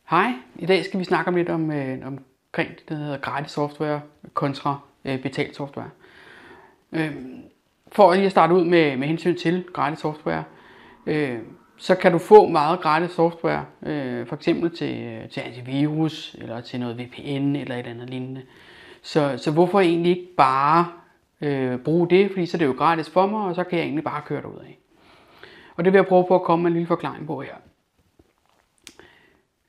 Hej, i dag skal vi snakke om lidt omkring det, der hedder gratis software kontra betalt software. For lige at starte ud med hensyn til gratis software, så kan du få meget gratis software, for eksempel til antivirus, eller til noget VPN, eller et andet lignende. Så hvorfor egentlig ikke bare bruge det, fordi så er det jo gratis for mig, og så kan jeg egentlig bare køre derudad. Og det vil jeg prøve på at komme med en lille forklaring på her.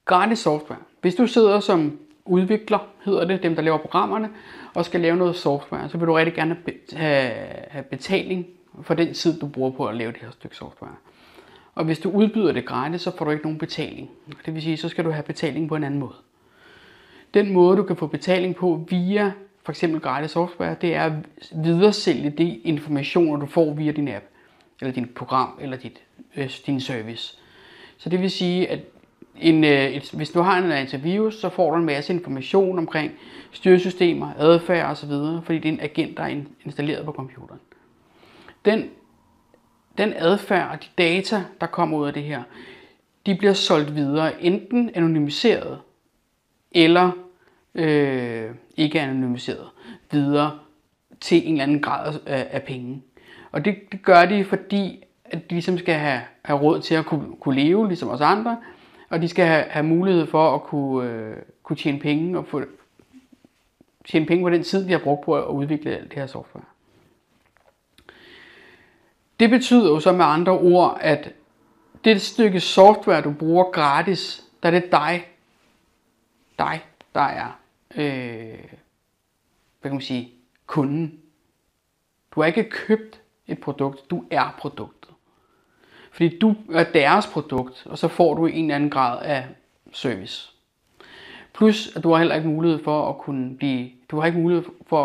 Gratis software. Hvis du sidder som udvikler, hedder det, dem der laver programmerne, og skal lave noget software, så vil du rigtig gerne have betaling for den tid, du bruger på at lave det her stykke software. Og hvis du udbyder det gratis, så får du ikke nogen betaling. Det vil sige, så skal du have betaling på en anden måde. Den måde, du kan få betaling på via for eksempel gratis software, det er at videresælge de informationer, du får via din app, eller din program, eller din service. Så det vil sige, at hvis du har en antivirus, så får du en masse information omkring styresystemer, adfærd osv., fordi det er en agent, der er installeret på computeren. Den adfærd og de data, der kommer ud af det her, de bliver solgt videre, enten anonymiseret eller ikke anonymiseret, videre til en eller anden grad af penge. Og det gør de, fordi at de ligesom skal have råd til at kunne leve, ligesom os andre, og de skal have mulighed for at kunne tjene penge og tjene penge på den tid, de har brugt på at udvikle alt det her software. Det betyder jo så med andre ord, at det stykke software, du bruger gratis, der er det dig, der er hvad kan man sige, kunden. Du har ikke købt et produkt, du er produktet. Fordi du er deres produkt, og så får du en eller anden grad af service. Plus, at du har heller ikke mulighed for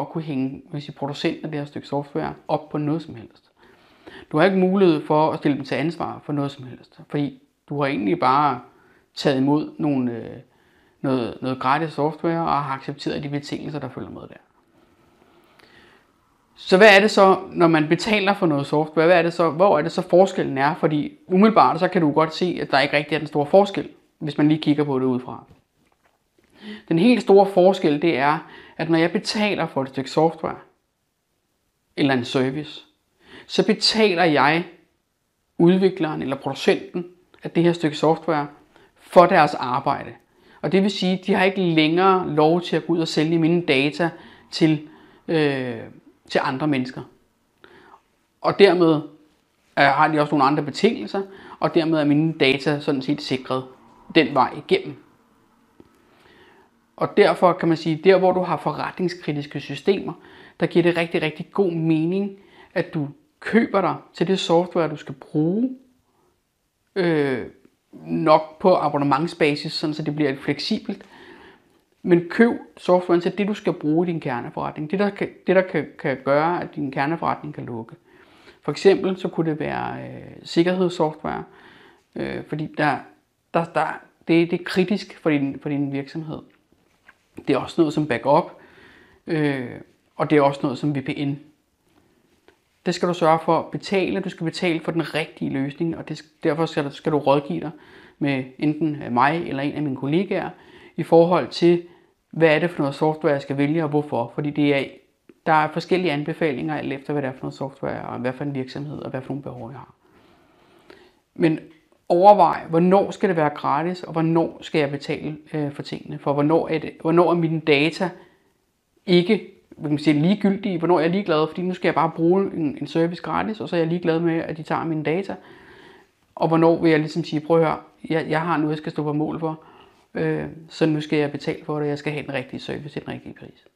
at kunne hænge producenten af det her stykke software op på noget som helst. Du har ikke mulighed for at stille dem til ansvar for noget som helst. Fordi du har egentlig bare taget imod noget gratis software og har accepteret de betingelser, der følger med der. Så hvad er det så, når man betaler for noget software? Hvor er det så forskellen er? Fordi umiddelbart så kan du godt se, at der ikke rigtig er den store forskel, hvis man lige kigger på det udefra. Den helt store forskel, det er, at når jeg betaler for et stykke software, eller en service, så betaler jeg udvikleren eller producenten af det her stykke software for deres arbejde. Og det vil sige, at de har ikke længere lov til at gå ud og sælge mine data til andre mennesker. Og dermed har de også nogle andre betingelser, og dermed er mine data sådan set sikret den vej igennem. Og derfor kan man sige, der hvor du har forretningskritiske systemer, der giver det rigtig, rigtig god mening, at du køber dig til det software, du skal bruge, nok på abonnementsbasis, sådan så det bliver lidt fleksibelt. Men køb softwaren til det, du skal bruge i din kerneforretning. Det, der kan gøre, at din kerneforretning kan lukke. For eksempel så kunne det være sikkerhedssoftware, fordi det er kritisk for din virksomhed. Det er også noget som backup, og det er også noget som VPN. Det skal du sørge for at betale. Du skal betale for den rigtige løsning, og derfor skal du rådgive dig med enten mig eller en af mine kollegaer i forhold til, hvad er det for noget software, jeg skal vælge, og hvorfor. Fordi der er forskellige anbefalinger, alt efter hvad det er for noget software, og hvad for en virksomhed, og hvad for nogle behov jeg har. Men overvej, hvornår skal det være gratis, og hvornår skal jeg betale for tingene. For hvornår er mine data ikke ligegyldige, hvornår er jeg ligeglad, fordi nu skal jeg bare bruge en service gratis, og så er jeg ligeglad med, at de tager mine data. Og hvornår vil jeg ligesom sige, prøv at høre, jeg har noget, jeg skal stå på mål for, så nu skal jeg betale for det, og jeg skal have den rigtige service til den rigtige pris.